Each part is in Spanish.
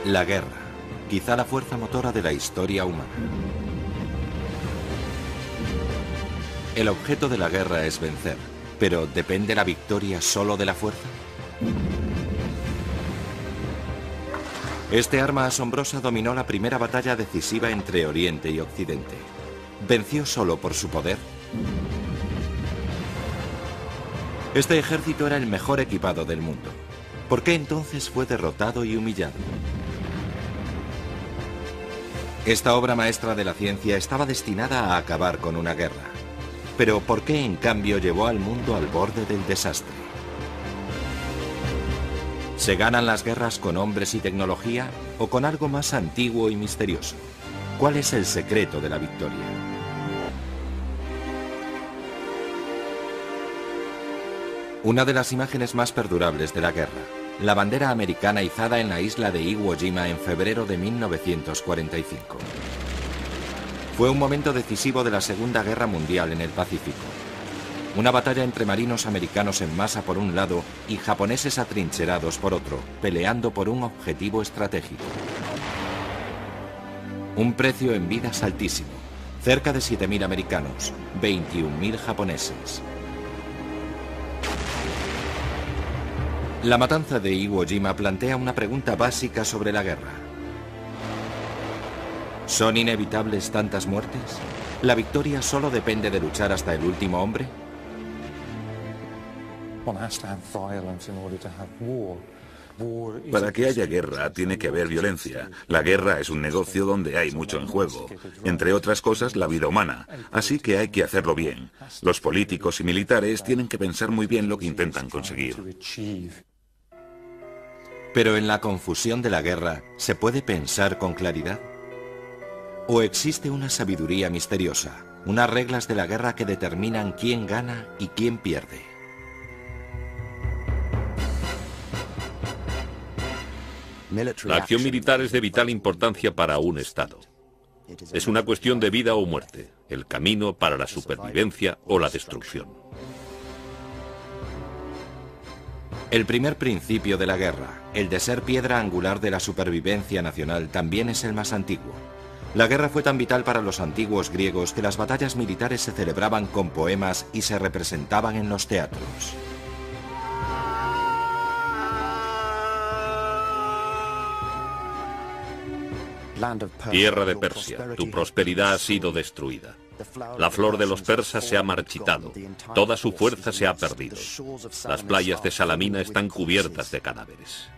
La guerra, quizá la fuerza motora de la historia humana. El objeto de la guerra es vencer, pero ¿depende la victoria solo de la fuerza? Este arma asombrosa dominó la primera batalla decisiva entre Oriente y Occidente. ¿Venció solo por su poder? Este ejército era el mejor equipado del mundo. ¿Por qué entonces fue derrotado y humillado? Esta obra maestra de la ciencia estaba destinada a acabar con una guerra. Pero ¿por qué en cambio llevó al mundo al borde del desastre? ¿Se ganan las guerras con hombres y tecnología o con algo más antiguo y misterioso? ¿Cuál es el secreto de la victoria? Una de las imágenes más perdurables de la guerra, la bandera americana izada en la isla de Iwo Jima en febrero de 1945. Fue un momento decisivo de la Segunda Guerra Mundial en el Pacífico. Una batalla entre marinos americanos en masa por un lado y japoneses atrincherados por otro, peleando por un objetivo estratégico. Un precio en vidas altísimo, cerca de 7.000 americanos, 21.000 japoneses. La matanza de Iwo Jima plantea una pregunta básica sobre la guerra. ¿Son inevitables tantas muertes? ¿La victoria solo depende de luchar hasta el último hombre? Para que haya guerra tiene que haber violencia. La guerra es un negocio donde hay mucho en juego. Entre otras cosas, la vida humana. Así que hay que hacerlo bien. Los políticos y militares tienen que pensar muy bien lo que intentan conseguir. Pero en la confusión de la guerra, ¿se puede pensar con claridad? ¿O existe una sabiduría misteriosa, unas reglas de la guerra que determinan quién gana y quién pierde? La acción militar es de vital importancia para un Estado. Es una cuestión de vida o muerte, el camino para la supervivencia o la destrucción. El primer principio de la guerra, el de ser piedra angular de la supervivencia nacional, también es el más antiguo. La guerra fue tan vital para los antiguos griegos que las batallas militares se celebraban con poemas y se representaban en los teatros. Tierra de Persia, tu prosperidad ha sido destruida. La flor de los persas se ha marchitado, toda su fuerza se ha perdido. Las playas de Salamina están cubiertas de cadáveres.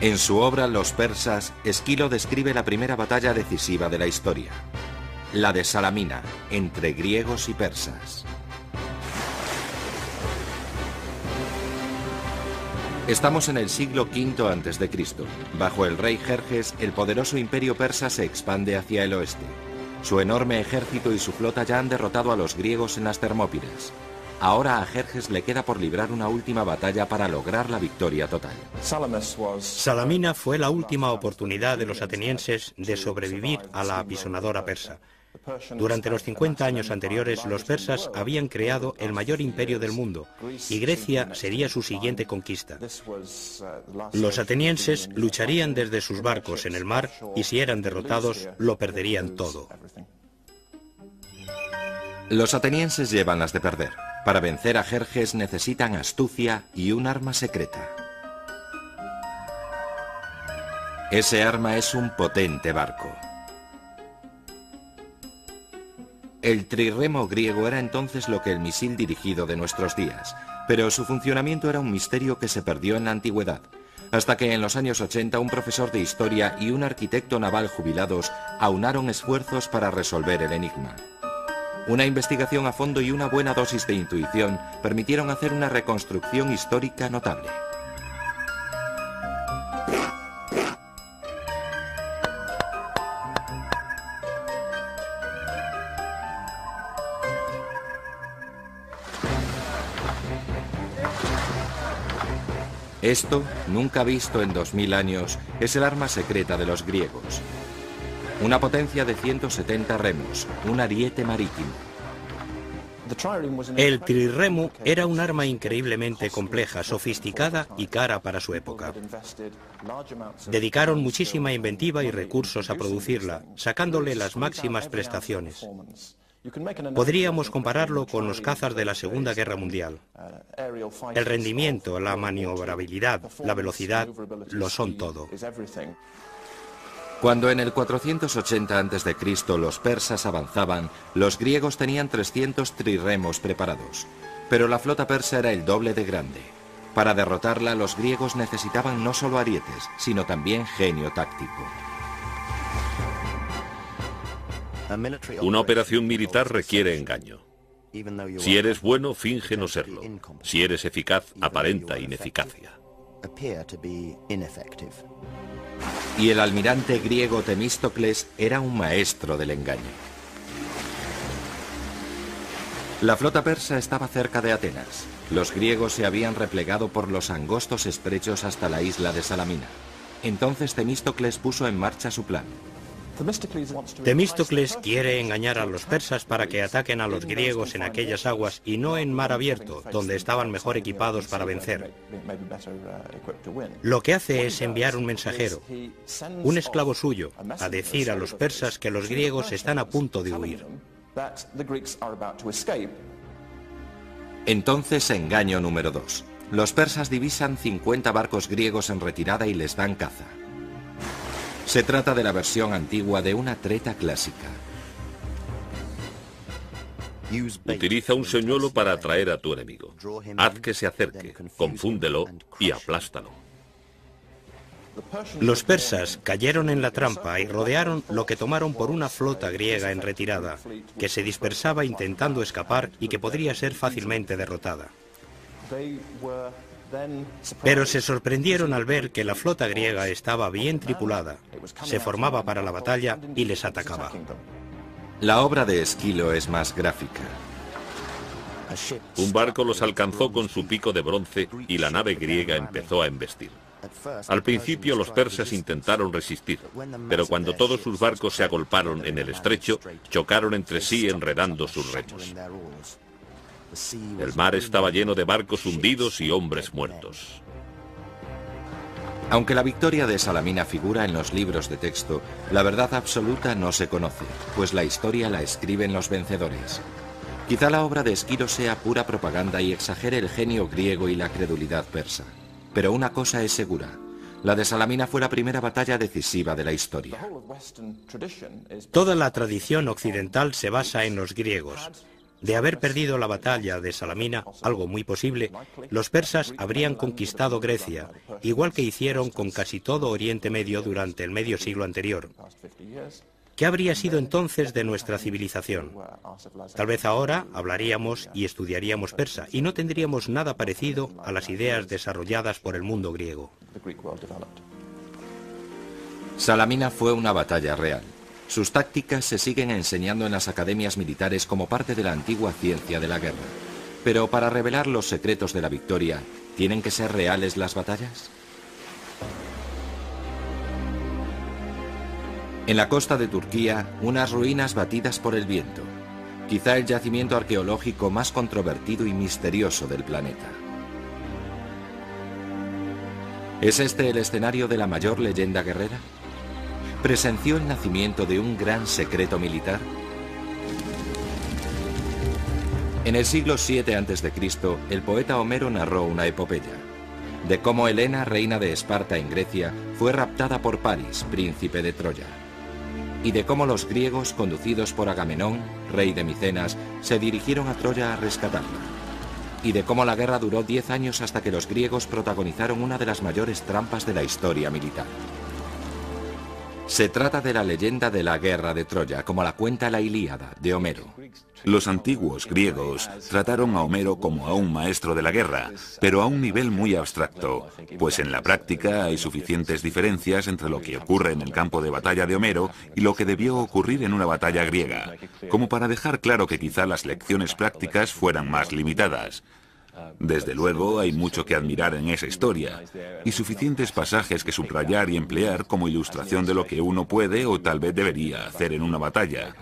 En su obra Los persas, Esquilo describe la primera batalla decisiva de la historia, la de Salamina, entre griegos y persas. Estamos en el siglo V a.C. Bajo el rey Jerjes, el poderoso imperio persa se expande hacia el oeste. Su enorme ejército y su flota ya han derrotado a los griegos en las Termópilas. Ahora a Jerjes le queda por librar una última batalla para lograr la victoria total. Salamina fue la última oportunidad de los atenienses de sobrevivir a la apisonadora persa. Durante los 50 años anteriores, los persas habían creado el mayor imperio del mundo y Grecia sería su siguiente conquista. Los atenienses lucharían desde sus barcos en el mar y si eran derrotados, lo perderían todo. Los atenienses llevan las de perder. Para vencer a Jerjes necesitan astucia y un arma secreta. Ese arma es un potente barco. El trirremo griego era entonces lo que el misil dirigido de nuestros días, pero su funcionamiento era un misterio que se perdió en la antigüedad, hasta que en los años 80 un profesor de historia y un arquitecto naval jubilados aunaron esfuerzos para resolver el enigma. Una investigación a fondo y una buena dosis de intuición permitieron hacer una reconstrucción histórica notable. Esto, nunca visto en 2000 años, es el arma secreta de los griegos. Una potencia de 170 remos, un ariete marítimo. El trirremo era un arma increíblemente compleja, sofisticada y cara para su época. Dedicaron muchísima inventiva y recursos a producirla, sacándole las máximas prestaciones. Podríamos compararlo con los cazas de la Segunda Guerra Mundial. El rendimiento, la maniobrabilidad, la velocidad, lo son todo. Cuando en el 480 a.C. los persas avanzaban, los griegos tenían 300 trirremos preparados. Pero la flota persa era el doble de grande. Para derrotarla, los griegos necesitaban no solo arietes, sino también genio táctico. Una operación militar requiere engaño. Si eres bueno, finge no serlo. Si eres eficaz, aparenta ineficacia. Y el almirante griego Temístocles era un maestro del engaño. La flota persa estaba cerca de Atenas. Los griegos se habían replegado por los angostos estrechos hasta la isla de Salamina. Entonces Temístocles puso en marcha su plan. Temístocles quiere engañar a los persas para que ataquen a los griegos en aquellas aguas y no en mar abierto, donde estaban mejor equipados para vencer. Lo que hace es enviar un mensajero, un esclavo suyo, a decir a los persas que los griegos están a punto de huir. Entonces, engaño número 2. Los persas divisan 50 barcos griegos en retirada y les dan caza. Se trata de la versión antigua de una treta clásica. Utiliza un señuelo para atraer a tu enemigo. Haz que se acerque, confúndelo y aplástalo. Los persas cayeron en la trampa y rodearon lo que tomaron por una flota griega en retirada, que se dispersaba intentando escapar y que podría ser fácilmente derrotada. Pero se sorprendieron al ver que la flota griega estaba bien tripulada, se formaba para la batalla y les atacaba. La obra de Esquilo es más gráfica. Un barco los alcanzó con su pico de bronce y la nave griega empezó a embestir. Al principio los persas intentaron resistir, pero cuando todos sus barcos se agolparon en el estrecho, chocaron entre sí enredando sus remos. El mar estaba lleno de barcos hundidos y hombres muertos. Aunque la victoria de Salamina figura en los libros de texto, la verdad absoluta no se conoce, pues la historia la escriben los vencedores. Quizá la obra de Esquilo sea pura propaganda y exagere el genio griego y la credulidad persa. Pero una cosa es segura, la de Salamina fue la primera batalla decisiva de la historia. Toda la tradición occidental se basa en los griegos. De haber perdido la batalla de Salamina, algo muy posible, los persas habrían conquistado Grecia, igual que hicieron con casi todo Oriente Medio durante el medio siglo anterior. ¿Qué habría sido entonces de nuestra civilización? Tal vez ahora hablaríamos y estudiaríamos persa y no tendríamos nada parecido a las ideas desarrolladas por el mundo griego. Salamina fue una batalla real. Sus tácticas se siguen enseñando en las academias militares como parte de la antigua ciencia de la guerra. Pero para revelar los secretos de la victoria, ¿tienen que ser reales las batallas? En la costa de Turquía, unas ruinas batidas por el viento. Quizá el yacimiento arqueológico más controvertido y misterioso del planeta. ¿Es este el escenario de la mayor leyenda guerrera? ¿Presenció el nacimiento de un gran secreto militar? En el siglo VII a.C., el poeta Homero narró una epopeya de cómo Helena, reina de Esparta en Grecia, fue raptada por Paris, príncipe de Troya, y de cómo los griegos, conducidos por Agamenón, rey de Micenas, se dirigieron a Troya a rescatarla, y de cómo la guerra duró 10 años hasta que los griegos protagonizaron una de las mayores trampas de la historia militar. Se trata de la leyenda de la guerra de Troya, como la cuenta la Ilíada, de Homero. Los antiguos griegos trataron a Homero como a un maestro de la guerra, pero a un nivel muy abstracto, pues en la práctica hay suficientes diferencias entre lo que ocurre en el campo de batalla de Homero y lo que debió ocurrir en una batalla griega, como para dejar claro que quizá las lecciones prácticas fueran más limitadas. Desde luego hay mucho que admirar en esa historia, y suficientes pasajes que subrayar y emplear como ilustración de lo que uno puede o tal vez debería hacer en una batalla,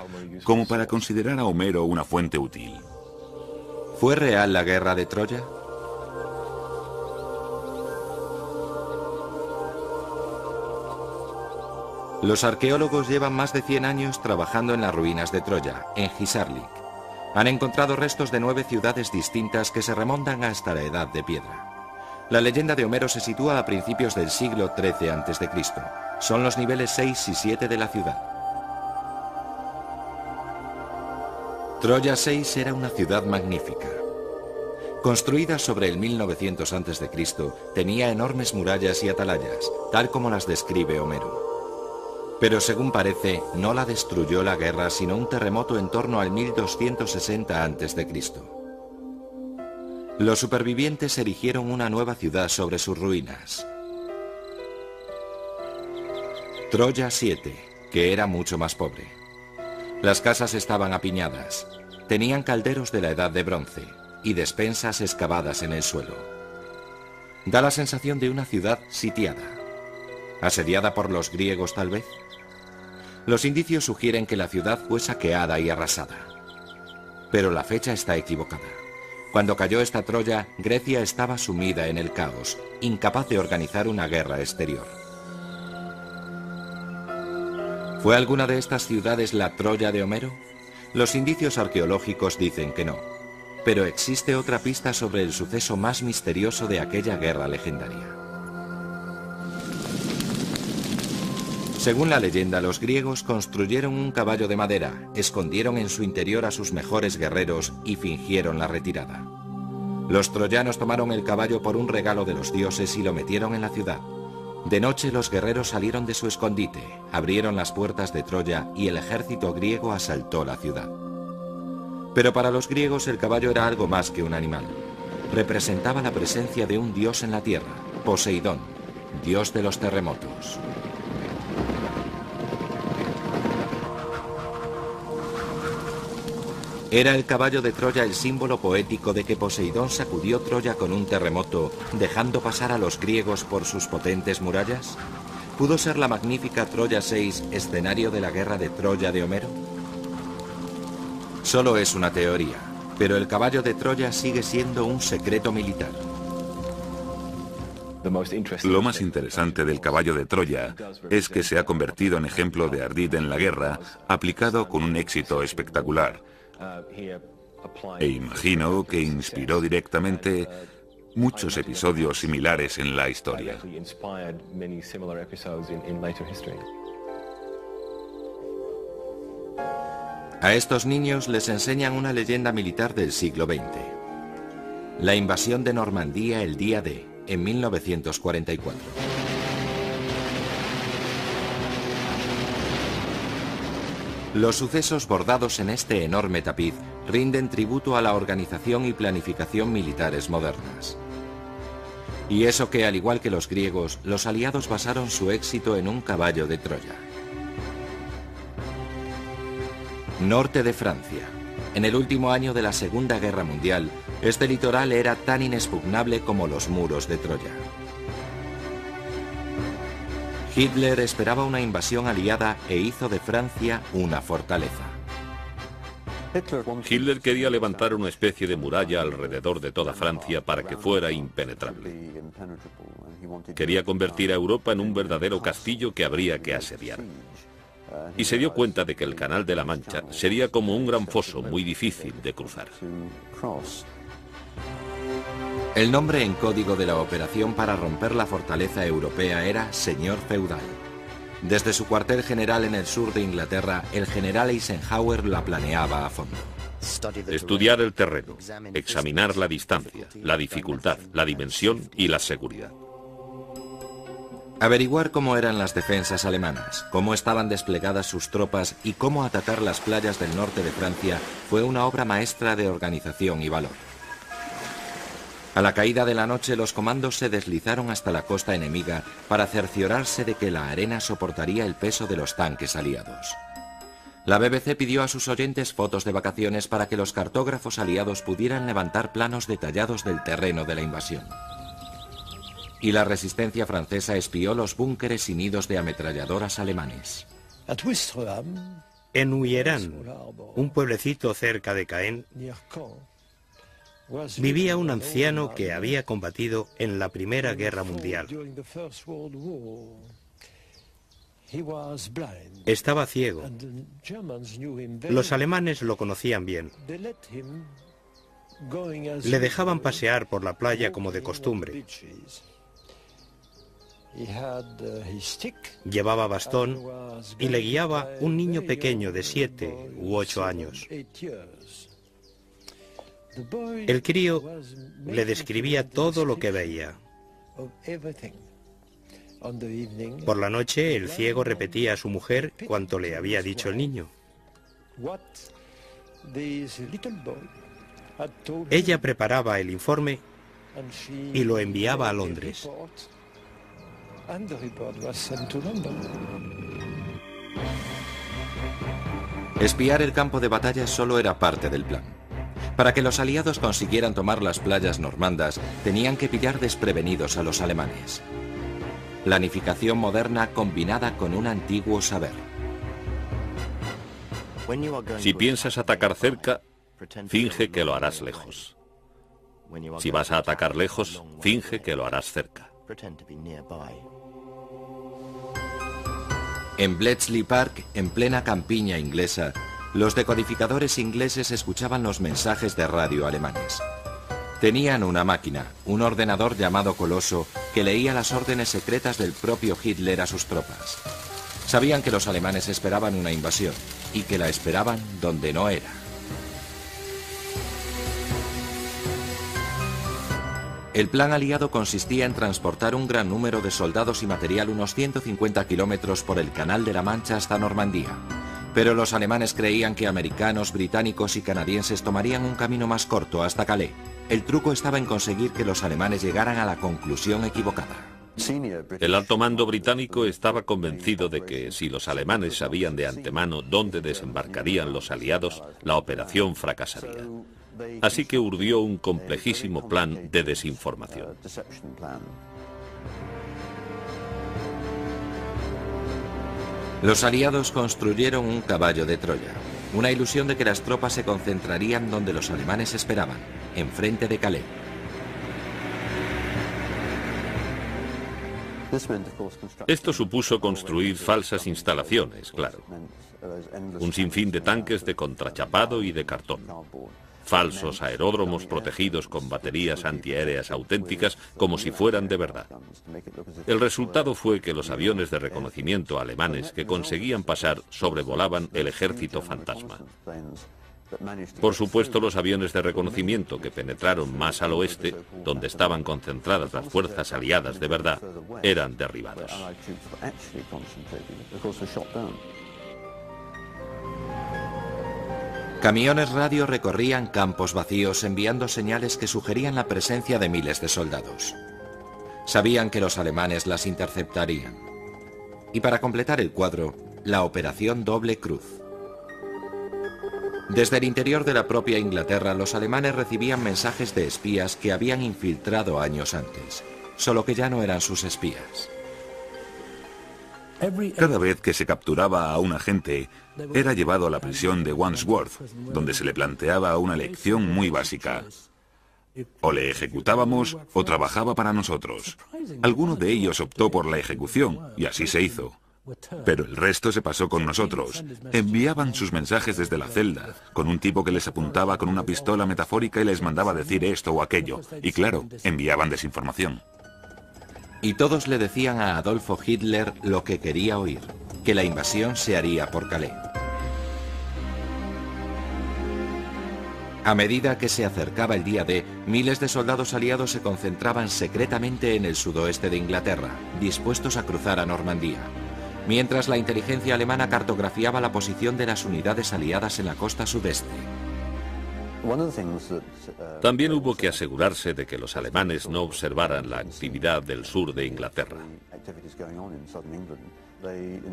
como para considerar a Homero una fuente útil. ¿Fue real la guerra de Troya? Los arqueólogos llevan más de 100 años trabajando en las ruinas de Troya, en Hisarlik. Han encontrado restos de 9 ciudades distintas que se remontan hasta la Edad de Piedra. La leyenda de Homero se sitúa a principios del siglo XIII a.C. Son los niveles 6 y 7 de la ciudad. Troya 6 era una ciudad magnífica. Construida sobre el 1900 a.C., tenía enormes murallas y atalayas, tal como las describe Homero. Pero según parece, no la destruyó la guerra, sino un terremoto en torno al 1260 a.C. Los supervivientes erigieron una nueva ciudad sobre sus ruinas. Troya 7, que era mucho más pobre. Las casas estaban apiñadas, tenían calderos de la Edad de Bronce y despensas excavadas en el suelo. Da la sensación de una ciudad sitiada. ¿Asediada por los griegos tal vez? Los indicios sugieren que la ciudad fue saqueada y arrasada. Pero la fecha está equivocada. Cuando cayó esta Troya, Grecia estaba sumida en el caos, incapaz de organizar una guerra exterior. ¿Fue alguna de estas ciudades la Troya de Homero? Los indicios arqueológicos dicen que no. Pero existe otra pista sobre el suceso más misterioso de aquella guerra legendaria. Según la leyenda, los griegos construyeron un caballo de madera, escondieron en su interior a sus mejores guerreros y fingieron la retirada. Los troyanos tomaron el caballo por un regalo de los dioses y lo metieron en la ciudad. De noche los guerreros salieron de su escondite, abrieron las puertas de Troya y el ejército griego asaltó la ciudad. Pero para los griegos el caballo era algo más que un animal. Representaba la presencia de un dios en la tierra, Poseidón, dios de los terremotos. ¿Era el caballo de Troya el símbolo poético de que Poseidón sacudió Troya con un terremoto, dejando pasar a los griegos por sus potentes murallas? ¿Pudo ser la magnífica Troya 6 escenario de la guerra de Troya de Homero? Solo es una teoría, pero el caballo de Troya sigue siendo un secreto militar. Lo más interesante del caballo de Troya es que se ha convertido en ejemplo de ardid en la guerra, aplicado con un éxito espectacular. E imagino que inspiró directamente muchos episodios similares en la historia. A estos niños les enseñan una leyenda militar del siglo XX. La invasión de Normandía el día D, en 1944. Los sucesos bordados en este enorme tapiz rinden tributo a la organización y planificación militares modernas. Y eso que, al igual que los griegos, los aliados basaron su éxito en un caballo de Troya. Norte de Francia. En el último año de la Segunda Guerra Mundial, este litoral era tan inexpugnable como los muros de Troya. Hitler esperaba una invasión aliada e hizo de Francia una fortaleza. Hitler quería levantar una especie de muralla alrededor de toda Francia para que fuera impenetrable. Quería convertir a Europa en un verdadero castillo que habría que asediar. Y se dio cuenta de que el Canal de la Mancha sería como un gran foso muy difícil de cruzar. El nombre en código de la operación para romper la fortaleza europea era Señor Feudal. Desde su cuartel general en el sur de Inglaterra, el general Eisenhower la planeaba a fondo. Estudiar el terreno, examinar la distancia, la dificultad, la dimensión y la seguridad. Averiguar cómo eran las defensas alemanas, cómo estaban desplegadas sus tropas y cómo atacar las playas del norte de Francia fue una obra maestra de organización y valor. A la caída de la noche, los comandos se deslizaron hasta la costa enemiga para cerciorarse de que la arena soportaría el peso de los tanques aliados. La BBC pidió a sus oyentes fotos de vacaciones para que los cartógrafos aliados pudieran levantar planos detallados del terreno de la invasión. Y la resistencia francesa espió los búnkeres y nidos de ametralladoras alemanes. En Huyeran, un pueblecito cerca de Caen, vivía un anciano que había combatido en la Primera Guerra Mundial. Estaba ciego. Los alemanes lo conocían bien. Le dejaban pasear por la playa como de costumbre. Llevaba bastón y le guiaba un niño pequeño de 7 u 8 años. El crío le describía todo lo que veía. Por la noche, el ciego repetía a su mujer cuanto le había dicho el niño. Ella preparaba el informe y lo enviaba a Londres. Espiar el campo de batalla solo era parte del plan. Para que los aliados consiguieran tomar las playas normandas, tenían que pillar desprevenidos a los alemanes. Planificación moderna combinada con un antiguo saber. Si piensas atacar cerca, finge que lo harás lejos. Si vas a atacar lejos, finge que lo harás cerca. En Bletchley Park, en plena campiña inglesa, los decodificadores ingleses escuchaban los mensajes de radio alemanes. Tenían una máquina, un ordenador llamado Coloso, que leía las órdenes secretas del propio Hitler a sus tropas. Sabían que los alemanes esperaban una invasión, y que la esperaban donde no era. El plan aliado consistía en transportar un gran número de soldados y material unos 150 kilómetros por el Canal de la Mancha hasta Normandía. Pero los alemanes creían que americanos, británicos y canadienses tomarían un camino más corto hasta Calais. El truco estaba en conseguir que los alemanes llegaran a la conclusión equivocada. El alto mando británico estaba convencido de que si los alemanes sabían de antemano dónde desembarcarían los aliados, la operación fracasaría. Así que urdió un complejísimo plan de desinformación. Los aliados construyeron un caballo de Troya, una ilusión de que las tropas se concentrarían donde los alemanes esperaban, enfrente de Calais. Esto supuso construir falsas instalaciones, claro. Un sinfín de tanques de contrachapado y de cartón. Falsos aeródromos protegidos con baterías antiaéreas auténticas como si fueran de verdad. El resultado fue que los aviones de reconocimiento alemanes que conseguían pasar sobrevolaban el ejército fantasma. Por supuesto, los aviones de reconocimiento que penetraron más al oeste, donde estaban concentradas las fuerzas aliadas de verdad, eran derribados. Camiones radio recorrían campos vacíos enviando señales que sugerían la presencia de miles de soldados. Sabían que los alemanes las interceptarían. Y para completar el cuadro, la Operación Doble Cruz. Desde el interior de la propia Inglaterra, los alemanes recibían mensajes de espías que habían infiltrado años antes, solo que ya no eran sus espías. Cada vez que se capturaba a un agente, era llevado a la prisión de Wandsworth, donde se le planteaba una lección muy básica. O le ejecutábamos o trabajaba para nosotros. Alguno de ellos optó por la ejecución, y así se hizo. Pero el resto se pasó con nosotros. Enviaban sus mensajes desde la celda, con un tipo que les apuntaba con una pistola metafórica y les mandaba decir esto o aquello. Y claro, enviaban desinformación. Y todos le decían a Adolfo Hitler lo que quería oír, que la invasión se haría por Calais. A medida que se acercaba el día D, miles de soldados aliados se concentraban secretamente en el sudoeste de Inglaterra, dispuestos a cruzar a Normandía, mientras la inteligencia alemana cartografiaba la posición de las unidades aliadas en la costa sudeste. También hubo que asegurarse de que los alemanes no observaran la actividad del sur de Inglaterra.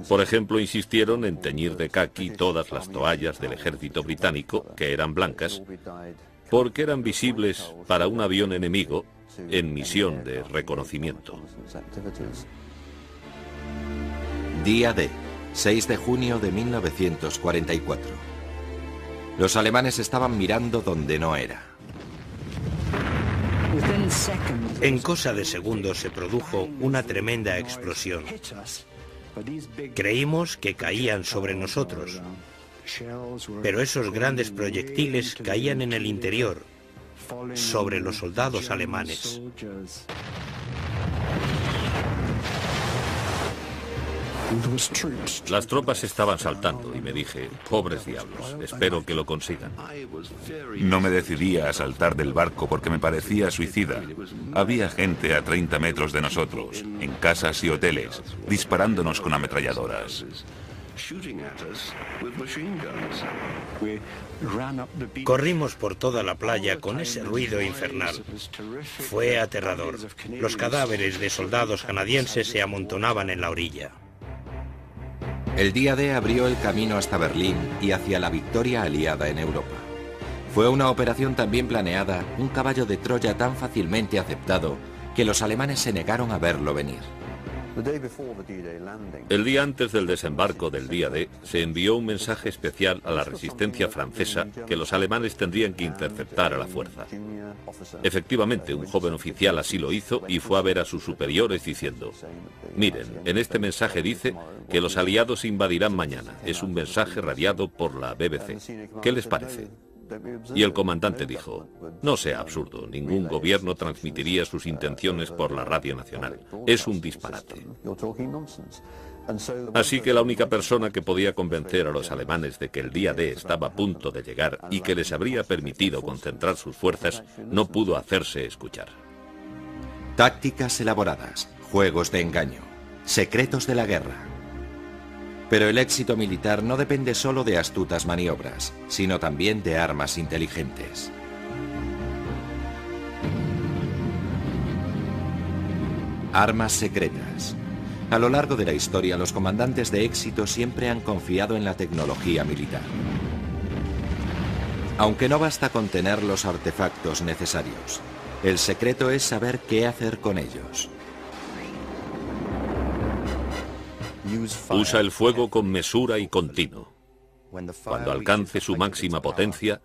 Por ejemplo, insistieron en teñir de caqui todas las toallas del ejército británico, que eran blancas, porque eran visibles para un avión enemigo en misión de reconocimiento. Día D, 6 de junio de 1944. Los alemanes estaban mirando donde no era. En cosa de segundos se produjo una tremenda explosión. Creímos que caían sobre nosotros, pero esos grandes proyectiles caían en el interior, sobre los soldados alemanes. Las tropas estaban saltando y me dije, pobres diablos, espero que lo consigan. No me decidía a saltar del barco porque me parecía suicida. Había gente a 30 metros de nosotros, en casas y hoteles, disparándonos con ametralladoras. Corrimos por toda la playa con ese ruido infernal. Fue aterrador. Los cadáveres de soldados canadienses se amontonaban en la orilla. El día D abrió el camino hasta Berlín y hacia la victoria aliada en Europa. Fue una operación tan bien planeada, un caballo de Troya tan fácilmente aceptado, que los alemanes se negaron a verlo venir. El día antes del desembarco del día D, se envió un mensaje especial a la resistencia francesa que los alemanes tendrían que interceptar a la fuerza. Efectivamente, un joven oficial así lo hizo y fue a ver a sus superiores diciendo: miren, en este mensaje dice que los aliados invadirán mañana. Es un mensaje radiado por la BBC. ¿Qué les parece? Y el comandante dijo: no sea absurdo, ningún gobierno transmitiría sus intenciones por la radio nacional. Es un disparate. Así que la única persona que podía convencer a los alemanes de que el día D estaba a punto de llegar y que les habría permitido concentrar sus fuerzas no pudo hacerse escuchar. Tácticas elaboradas, juegos de engaño, secretos de la guerra. Pero el éxito militar no depende solo de astutas maniobras, sino también de armas inteligentes. Armas secretas. A lo largo de la historia, los comandantes de éxito siempre han confiado en la tecnología militar. Aunque no basta con tener los artefactos necesarios, el secreto es saber qué hacer con ellos. Usa el fuego con mesura y continuo. Cuando alcance su máxima potencia,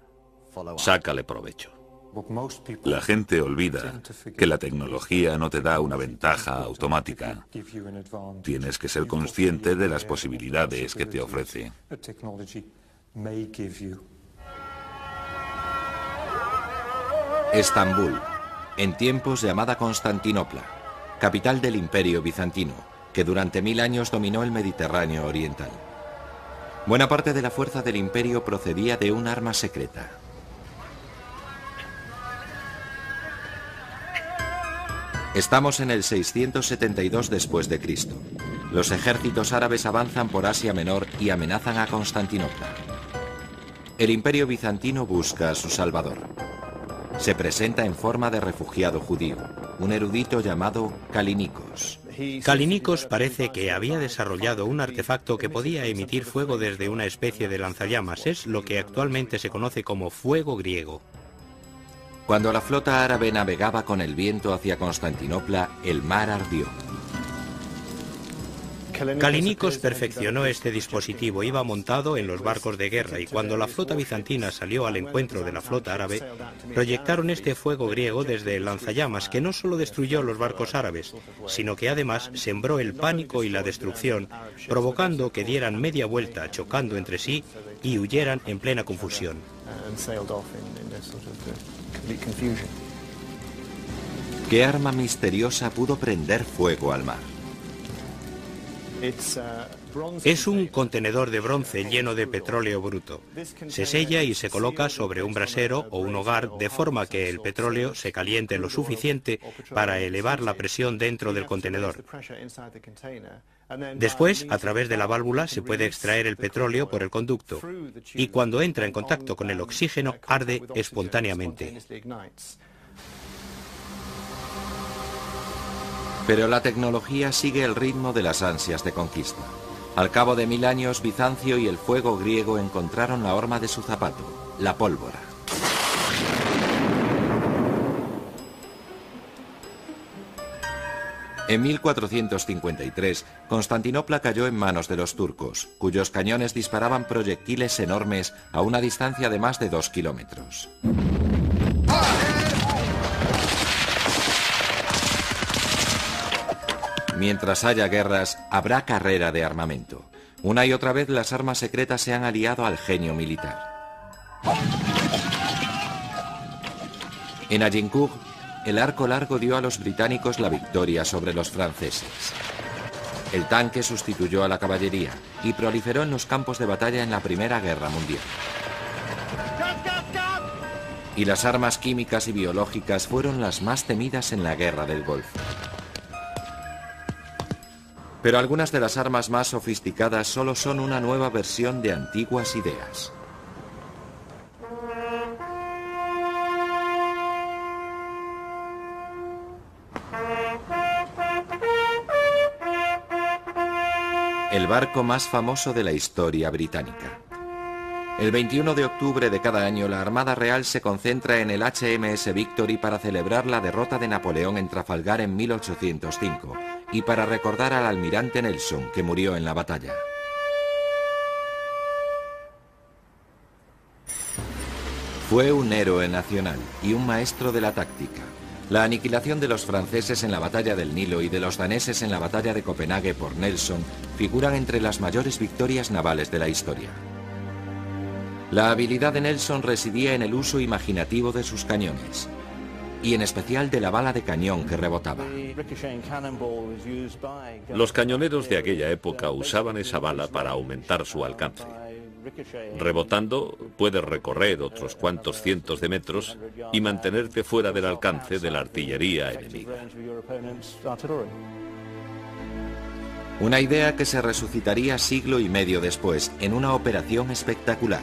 sácale provecho. La gente olvida que la tecnología no te da una ventaja automática. Tienes que ser consciente de las posibilidades que te ofrece. Estambul, en tiempos llamada Constantinopla, capital del Imperio Bizantino, que durante 1000 años dominó el Mediterráneo oriental. Buena parte de la fuerza del imperio procedía de un arma secreta. Estamos en el 672 después de Cristo. Los ejércitos árabes avanzan por Asia Menor y amenazan a Constantinopla. El Imperio Bizantino busca a su salvador. Se presenta en forma de refugiado judío, un erudito llamado Kallinikos. Kallinikos parece que había desarrollado un artefacto que podía emitir fuego desde una especie de lanzallamas. Es lo que actualmente se conoce como fuego griego. Cuando la flota árabe navegaba con el viento hacia Constantinopla, el mar ardió. Kallinikos perfeccionó este dispositivo, iba montado en los barcos de guerra, y cuando la flota bizantina salió al encuentro de la flota árabe, proyectaron este fuego griego desde el lanzallamas, que no solo destruyó los barcos árabes, sino que además sembró el pánico y la destrucción, provocando que dieran media vuelta, chocando entre sí, y huyeran en plena confusión. ¿Qué arma misteriosa pudo prender fuego al mar? Es un contenedor de bronce lleno de petróleo bruto. Se sella y se coloca sobre un brasero o un hogar de forma que el petróleo se caliente lo suficiente para elevar la presión dentro del contenedor. Después, a través de la válvula, se puede extraer el petróleo por el conducto y cuando entra en contacto con el oxígeno arde espontáneamente. Pero la tecnología sigue el ritmo de las ansias de conquista. Al cabo de 1000 años, Bizancio y el fuego griego encontraron la horma de su zapato, la pólvora. En 1453, Constantinopla cayó en manos de los turcos, cuyos cañones disparaban proyectiles enormes a una distancia de más de 2 kilómetros. Mientras haya guerras, habrá carrera de armamento. Una y otra vez las armas secretas se han aliado al genio militar. En Agincourt, el arco largo dio a los británicos la victoria sobre los franceses. El tanque sustituyó a la caballería y proliferó en los campos de batalla en la Primera Guerra Mundial. Y las armas químicas y biológicas fueron las más temidas en la Guerra del Golfo. Pero algunas de las armas más sofisticadas solo son una nueva versión de antiguas ideas. El barco más famoso de la historia británica. El 21 de octubre de cada año la Armada Real se concentra en el HMS Victory para celebrar la derrota de Napoleón en Trafalgar en 1805 y para recordar al almirante Nelson, que murió en la batalla. Fue un héroe nacional y un maestro de la táctica. La aniquilación de los franceses en la batalla del Nilo y de los daneses en la batalla de Copenhague por Nelson figuran entre las mayores victorias navales de la historia. La habilidad de Nelson residía en el uso imaginativo de sus cañones, y en especial de la bala de cañón que rebotaba. Los cañoneros de aquella época usaban esa bala para aumentar su alcance. Rebotando, puedes recorrer otros cuantos cientos de metros y mantenerte fuera del alcance de la artillería enemiga. Una idea que se resucitaría siglo y medio después en una operación espectacular.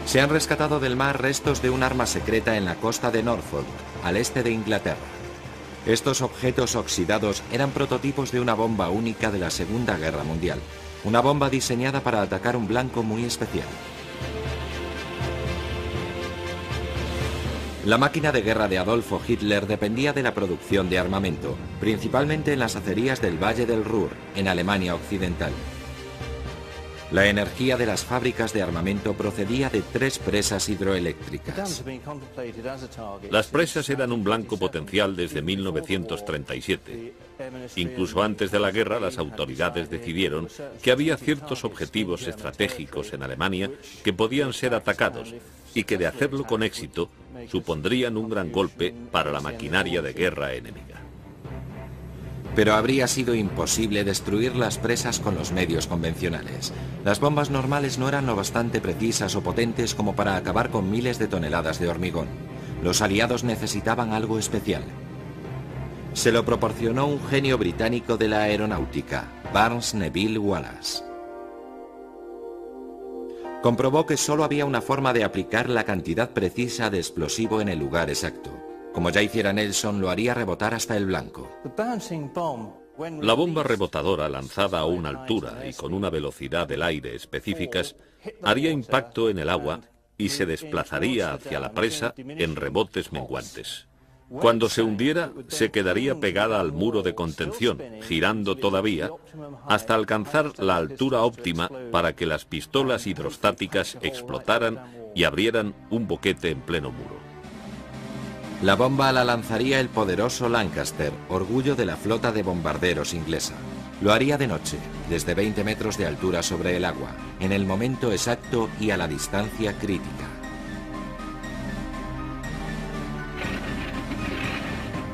Se han rescatado del mar restos de un arma secreta en la costa de Norfolk, al este de Inglaterra. Estos objetos oxidados eran prototipos de una bomba única de la Segunda Guerra Mundial. Una bomba diseñada para atacar un blanco muy especial. La máquina de guerra de Adolfo Hitler dependía de la producción de armamento, principalmente en las acerías del Valle del Ruhr, en Alemania Occidental. La energía de las fábricas de armamento procedía de 3 presas hidroeléctricas. Las presas eran un blanco potencial desde 1937. Incluso antes de la guerra, las autoridades decidieron que había ciertos objetivos estratégicos en Alemania que podían ser atacados y que de hacerlo con éxito supondrían un gran golpe para la maquinaria de guerra enemiga. Pero habría sido imposible destruir las presas con los medios convencionales. Las bombas normales no eran lo bastante precisas o potentes como para acabar con miles de toneladas de hormigón. Los aliados necesitaban algo especial. Se lo proporcionó un genio británico de la aeronáutica, Barnes Neville Wallace. Comprobó que solo había una forma de aplicar la cantidad precisa de explosivo en el lugar exacto. Como ya hiciera Nelson, lo haría rebotar hasta el blanco. La bomba rebotadora lanzada a una altura y con una velocidad del aire específicas haría impacto en el agua y se desplazaría hacia la presa en rebotes menguantes. Cuando se hundiera, se quedaría pegada al muro de contención, girando todavía, hasta alcanzar la altura óptima para que las pistolas hidrostáticas explotaran y abrieran un boquete en pleno muro. La bomba la lanzaría el poderoso Lancaster, orgullo de la flota de bombarderos inglesa. Lo haría de noche, desde 20 metros de altura sobre el agua, en el momento exacto y a la distancia crítica.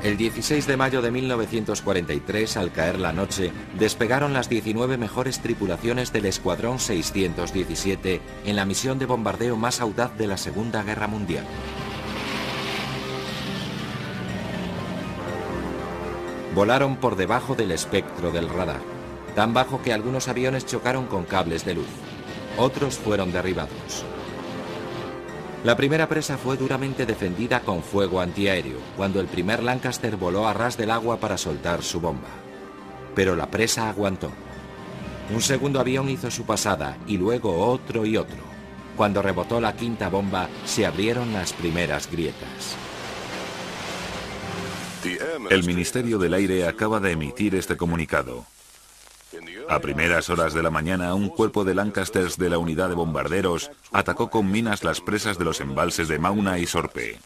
El 16 de mayo de 1943, al caer la noche, despegaron las 19 mejores tripulaciones del Escuadrón 617 en la misión de bombardeo más audaz de la Segunda Guerra Mundial. Volaron por debajo del espectro del radar, tan bajo que algunos aviones chocaron con cables de luz. Otros fueron derribados. La primera presa fue duramente defendida con fuego antiaéreo, cuando el primer Lancaster voló a ras del agua para soltar su bomba. Pero la presa aguantó. Un segundo avión hizo su pasada, y luego otro y otro. Cuando rebotó la quinta bomba, se abrieron las primeras grietas. El Ministerio del Aire acaba de emitir este comunicado. A primeras horas de la mañana, un cuerpo de Lancasters de la unidad de bombarderos atacó con minas las presas de los embalses de Mauna y Sorpe.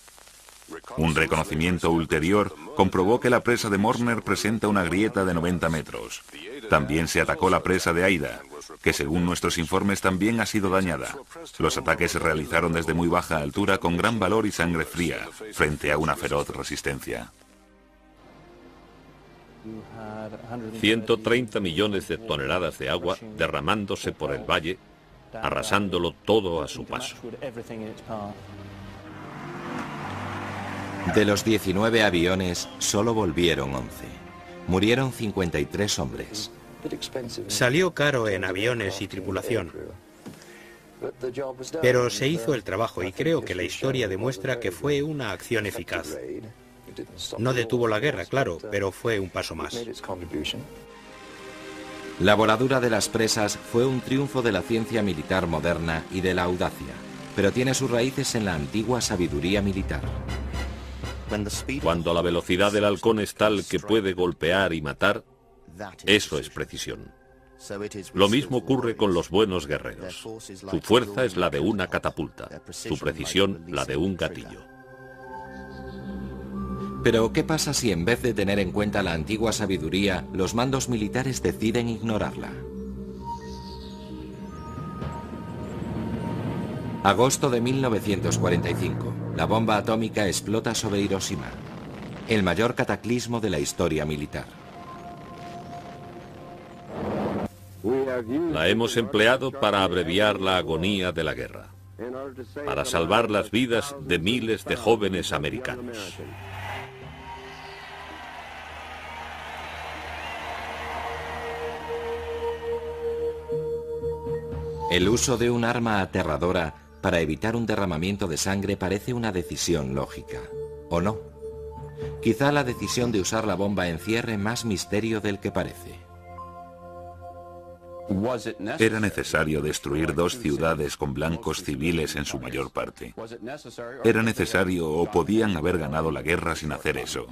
Un reconocimiento ulterior comprobó que la presa de Morner presenta una grieta de 90 metros. También se atacó la presa de Aida, que según nuestros informes también ha sido dañada. Los ataques se realizaron desde muy baja altura con gran valor y sangre fría, frente a una feroz resistencia. 130 millones de toneladas de agua derramándose por el valle, arrasándolo todo a su paso. De los 19 aviones, solo volvieron 11. Murieron 53 hombres. Salió caro en aviones y tripulación, pero se hizo el trabajo y creo que la historia demuestra que fue una acción eficaz. No detuvo la guerra, claro, pero fue un paso más. La voladura de las presas fue un triunfo de la ciencia militar moderna y de la audacia, pero tiene sus raíces en la antigua sabiduría militar. Cuando la velocidad del halcón es tal que puede golpear y matar, eso es precisión. Lo mismo ocurre con los buenos guerreros. Su fuerza es la de una catapulta, su precisión la de un gatillo. Pero, ¿qué pasa si en vez de tener en cuenta la antigua sabiduría, los mandos militares deciden ignorarla? Agosto de 1945. La bomba atómica explota sobre Hiroshima. El mayor cataclismo de la historia militar. La hemos empleado para abreviar la agonía de la guerra, para salvar las vidas de miles de jóvenes americanos. El uso de un arma aterradora para evitar un derramamiento de sangre parece una decisión lógica, ¿o no? Quizá la decisión de usar la bomba encierre más misterio del que parece. ¿Era necesario destruir 2 ciudades con blancos civiles en su mayor parte? ¿Era necesario o podían haber ganado la guerra sin hacer eso?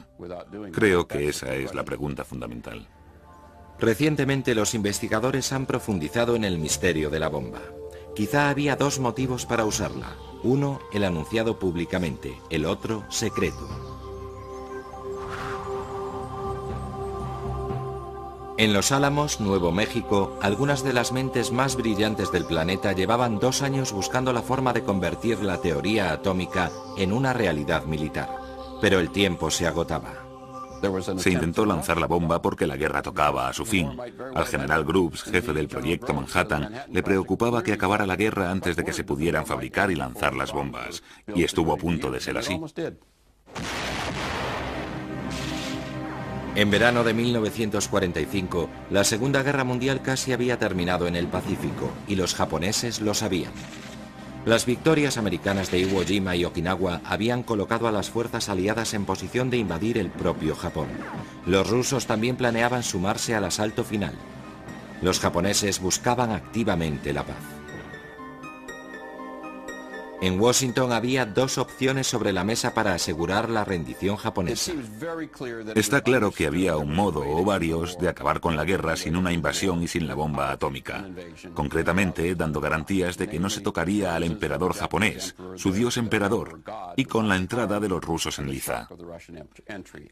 Creo que esa es la pregunta fundamental. Recientemente los investigadores han profundizado en el misterio de la bomba. Quizá había 2 motivos para usarla. Uno, el anunciado públicamente, el otro, secreto. En Los Álamos, Nuevo México, algunas de las mentes más brillantes del planeta llevaban 2 años buscando la forma de convertir la teoría atómica en una realidad militar. Pero el tiempo se agotaba. Se intentó lanzar la bomba porque la guerra tocaba a su fin. Al general Grubbs, jefe del proyecto Manhattan, le preocupaba que acabara la guerra antes de que se pudieran fabricar y lanzar las bombas. Y estuvo a punto de ser así. En verano de 1945, la Segunda Guerra Mundial casi había terminado en el Pacífico, y los japoneses lo sabían. Las victorias americanas de Iwo Jima y Okinawa habían colocado a las fuerzas aliadas en posición de invadir el propio Japón. Los rusos también planeaban sumarse al asalto final. Los japoneses buscaban activamente la paz. En Washington había 2 opciones sobre la mesa para asegurar la rendición japonesa. Está claro que había un modo o varios de acabar con la guerra sin una invasión y sin la bomba atómica. Concretamente, dando garantías de que no se tocaría al emperador japonés, su dios emperador, y con la entrada de los rusos en liza.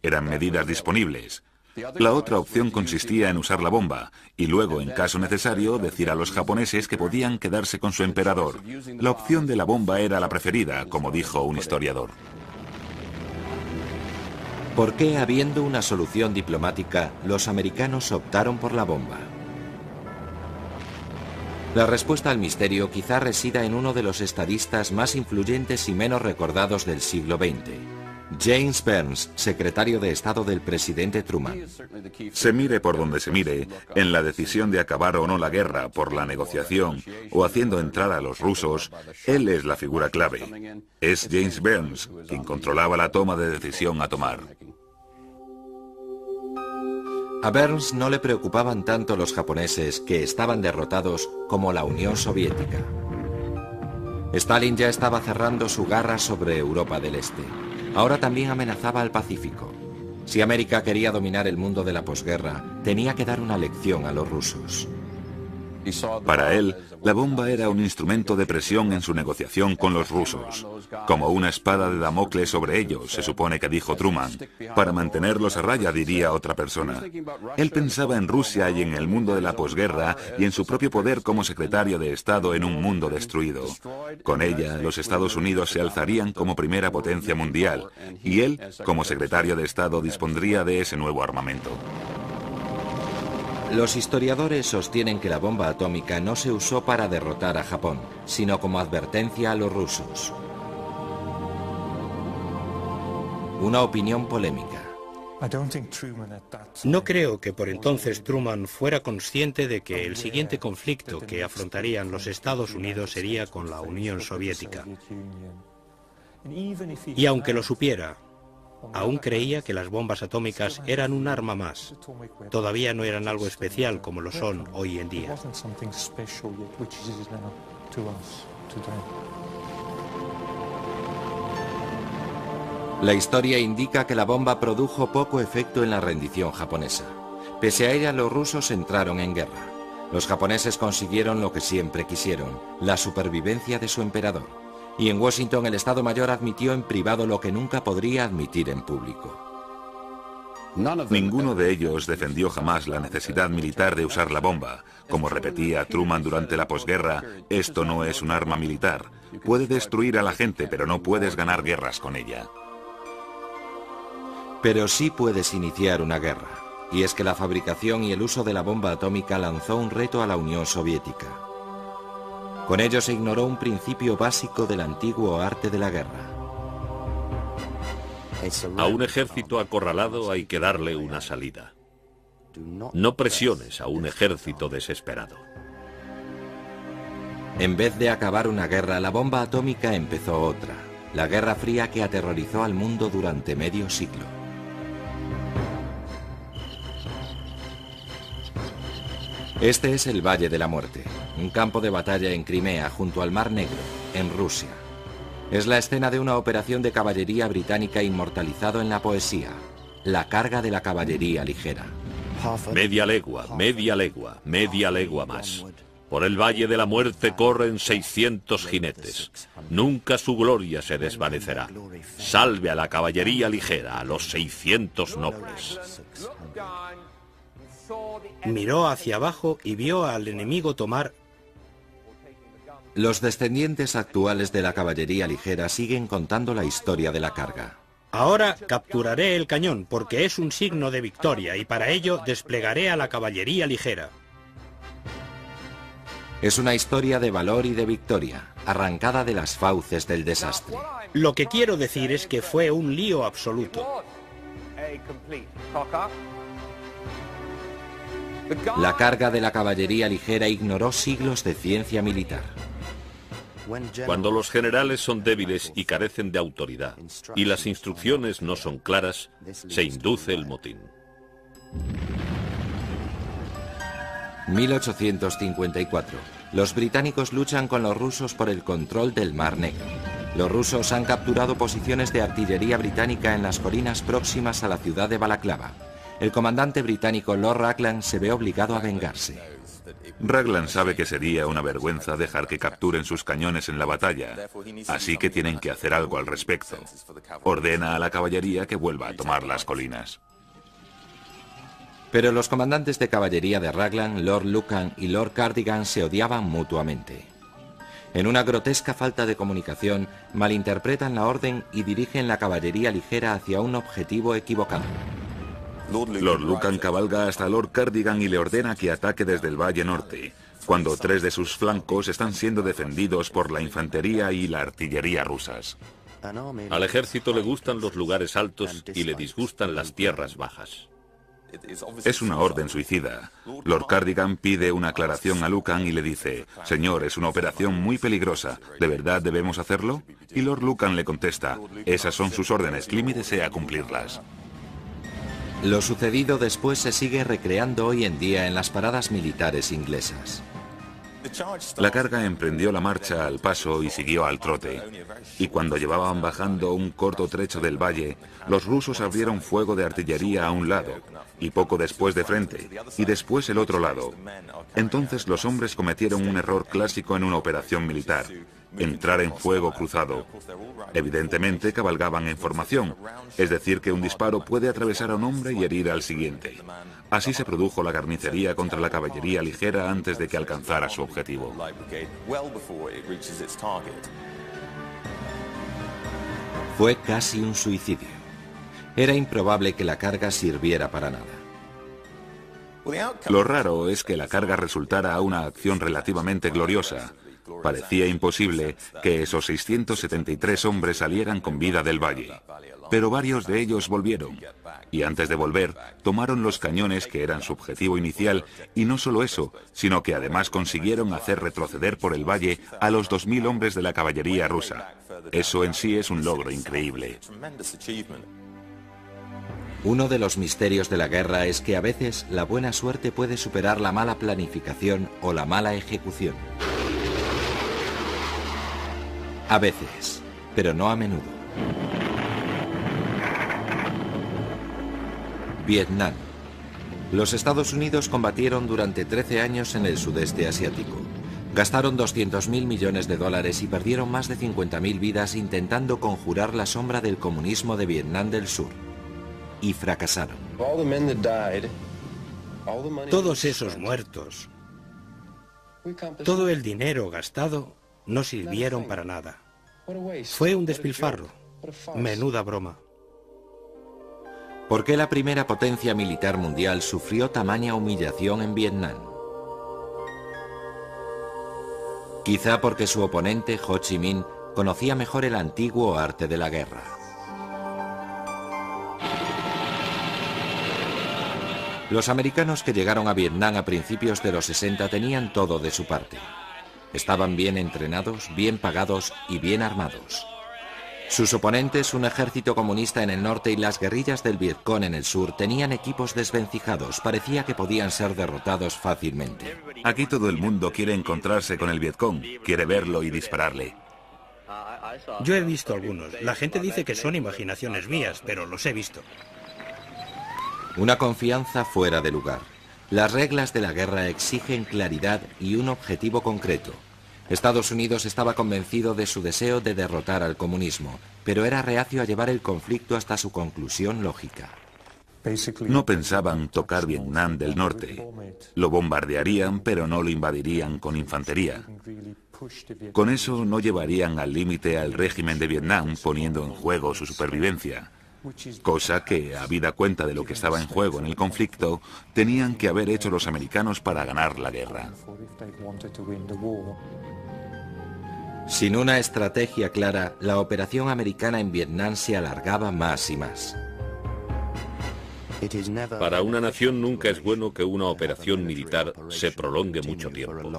Eran medidas disponibles. La otra opción consistía en usar la bomba y luego, en caso necesario, decir a los japoneses que podían quedarse con su emperador. La opción de la bomba era la preferida, como dijo un historiador. ¿Por qué, habiendo una solución diplomática, los americanos optaron por la bomba? La respuesta al misterio quizá resida en uno de los estadistas más influyentes y menos recordados del siglo XX. James Burns, secretario de Estado del presidente Truman. Se mire por donde se mire, en la decisión de acabar o no la guerra por la negociación o haciendo entrar a los rusos, él es la figura clave. Es James Burns quien controlaba la toma de decisión a tomar. A Burns no le preocupaban tanto los japoneses, que estaban derrotados, como la Unión Soviética. Stalin ya estaba cerrando su garra sobre Europa del Este. Ahora también amenazaba al Pacífico. Si América quería dominar el mundo de la posguerra, tenía que dar una lección a los rusos. Para él, la bomba era un instrumento de presión en su negociación con los rusos. Como una espada de Damocles sobre ellos, se supone que dijo Truman. Para mantenerlos a raya, diría otra persona. Él pensaba en Rusia y en el mundo de la posguerra y en su propio poder como secretario de Estado en un mundo destruido. Con ella, los Estados Unidos se alzarían como primera potencia mundial y él, como secretario de Estado, dispondría de ese nuevo armamento. Los historiadores sostienen que la bomba atómica no se usó para derrotar a Japón, sino como advertencia a los rusos. Una opinión polémica. No creo que por entonces Truman fuera consciente de que el siguiente conflicto que afrontarían los Estados Unidos sería con la Unión Soviética. Y aunque lo supiera, aún creía que las bombas atómicas eran un arma más. Todavía no eran algo especial como lo son hoy en día. La historia indica que la bomba produjo poco efecto en la rendición japonesa. Pese a ella, los rusos entraron en guerra. Los japoneses consiguieron lo que siempre quisieron, la supervivencia de su emperador. Y en Washington el Estado Mayor admitió en privado lo que nunca podría admitir en público. Ninguno de ellos defendió jamás la necesidad militar de usar la bomba. Como repetía Truman durante la posguerra, esto no es un arma militar. Puede destruir a la gente, pero no puedes ganar guerras con ella. Pero sí puedes iniciar una guerra. Y es que la fabricación y el uso de la bomba atómica lanzó un reto a la Unión Soviética. Con ello se ignoró un principio básico del antiguo arte de la guerra. A un ejército acorralado hay que darle una salida. No presiones a un ejército desesperado. En vez de acabar una guerra, la bomba atómica empezó otra. La Guerra Fría que aterrorizó al mundo durante medio siglo. Este es el Valle de la Muerte, un campo de batalla en Crimea junto al Mar Negro, en Rusia. Es la escena de una operación de caballería británica inmortalizado en la poesía, la carga de la caballería ligera. Media legua, media legua, media legua más. Por el Valle de la Muerte corren 600 jinetes. Nunca su gloria se desvanecerá. Salve a la caballería ligera, a los 600 nobles. Miró hacia abajo y vio al enemigo tomar. Los descendientes actuales de la caballería ligera siguen contando la historia de la carga. Ahora capturaré el cañón porque es un signo de victoria y para ello desplegaré a la caballería ligera. Es una historia de valor y de victoria, arrancada de las fauces del desastre. Lo que quiero decir es que fue un lío absoluto. La carga de la caballería ligera ignoró siglos de ciencia militar. Cuando los generales son débiles y carecen de autoridad, y las instrucciones no son claras, se induce el motín. 1854. Los británicos luchan con los rusos por el control del Mar Negro. Los rusos han capturado posiciones de artillería británica en las colinas próximas a la ciudad de Balaclava. El comandante británico Lord Raglan se ve obligado a vengarse. Raglan sabe que sería una vergüenza dejar que capturen sus cañones en la batalla, así que tienen que hacer algo al respecto. Ordena a la caballería que vuelva a tomar las colinas. Pero los comandantes de caballería de Raglan, Lord Lucan y Lord Cardigan, se odiaban mutuamente. En una grotesca falta de comunicación, malinterpretan la orden y dirigen la caballería ligera hacia un objetivo equivocado. Lord Lucan cabalga hasta Lord Cardigan y le ordena que ataque desde el Valle Norte, cuando 3 de sus flancos están siendo defendidos por la infantería y la artillería rusas. Al ejército le gustan los lugares altos y le disgustan las tierras bajas. Es una orden suicida. Lord Cardigan pide una aclaración a Lucan y le dice: «Señor, es una operación muy peligrosa. ¿De verdad debemos hacerlo?» Y Lord Lucan le contesta: «Esas son sus órdenes, limítese a cumplirlas». Lo sucedido después se sigue recreando hoy en día en las paradas militares inglesas. La carga emprendió la marcha al paso y siguió al trote. Y cuando llevaban bajando un corto trecho del valle, los rusos abrieron fuego de artillería a un lado, y poco después de frente, y después el otro lado. Entonces los hombres cometieron un error clásico en una operación militar: entrar en fuego cruzado. Evidentemente cabalgaban en formación, es decir, que un disparo puede atravesar a un hombre y herir al siguiente. Así se produjo la carnicería contra la caballería ligera antes de que alcanzara su objetivo. Fue casi un suicidio. Era improbable que la carga sirviera para nada. Lo raro es que la carga resultara una acción relativamente gloriosa. Parecía imposible que esos 673 hombres salieran con vida del valle, pero varios de ellos volvieron, y antes de volver, tomaron los cañones que eran su objetivo inicial, y no solo eso, sino que además consiguieron hacer retroceder por el valle a los 2000 hombres de la caballería rusa. Eso en sí es un logro increíble. Uno de los misterios de la guerra es que a veces la buena suerte puede superar la mala planificación o la mala ejecución. A veces, pero no a menudo. Vietnam. Los Estados Unidos combatieron durante 13 años en el sudeste asiático. Gastaron 200.000 millones de dólares y perdieron más de 50.000 vidas intentando conjurar la sombra del comunismo de Vietnam del Sur. Y fracasaron. Todos esos muertos, todo el dinero gastado, no sirvieron para nada. Fue un despilfarro. Menuda broma. ¿Por qué la primera potencia militar mundial sufrió tamaña humillación en Vietnam? Quizá porque su oponente, Ho Chi Minh, conocía mejor el antiguo arte de la guerra. Los americanos que llegaron a Vietnam a principios de los 60 tenían todo de su parte. Estaban bien entrenados, bien pagados y bien armados. Sus oponentes, un ejército comunista en el norte y las guerrillas del Vietcong en el sur, tenían equipos desvencijados. Parecía que podían ser derrotados fácilmente. Aquí todo el mundo quiere encontrarse con el Vietcong, quiere verlo y dispararle. Yo he visto algunos. La gente dice que son imaginaciones mías, pero los he visto. Una confianza fuera de lugar. Las reglas de la guerra exigen claridad y un objetivo concreto. Estados Unidos estaba convencido de su deseo de derrotar al comunismo, pero era reacio a llevar el conflicto hasta su conclusión lógica. No pensaban tocar Vietnam del Norte. Lo bombardearían, pero no lo invadirían con infantería. Con eso no llevarían al límite al régimen de Vietnam, poniendo en juego su supervivencia. Cosa que, habida cuenta de lo que estaba en juego en el conflicto, tenían que haber hecho los americanos para ganar la guerra. Sin una estrategia clara, la operación americana en Vietnam se alargaba más y más. Para una nación nunca es bueno que una operación militar se prolongue mucho tiempo.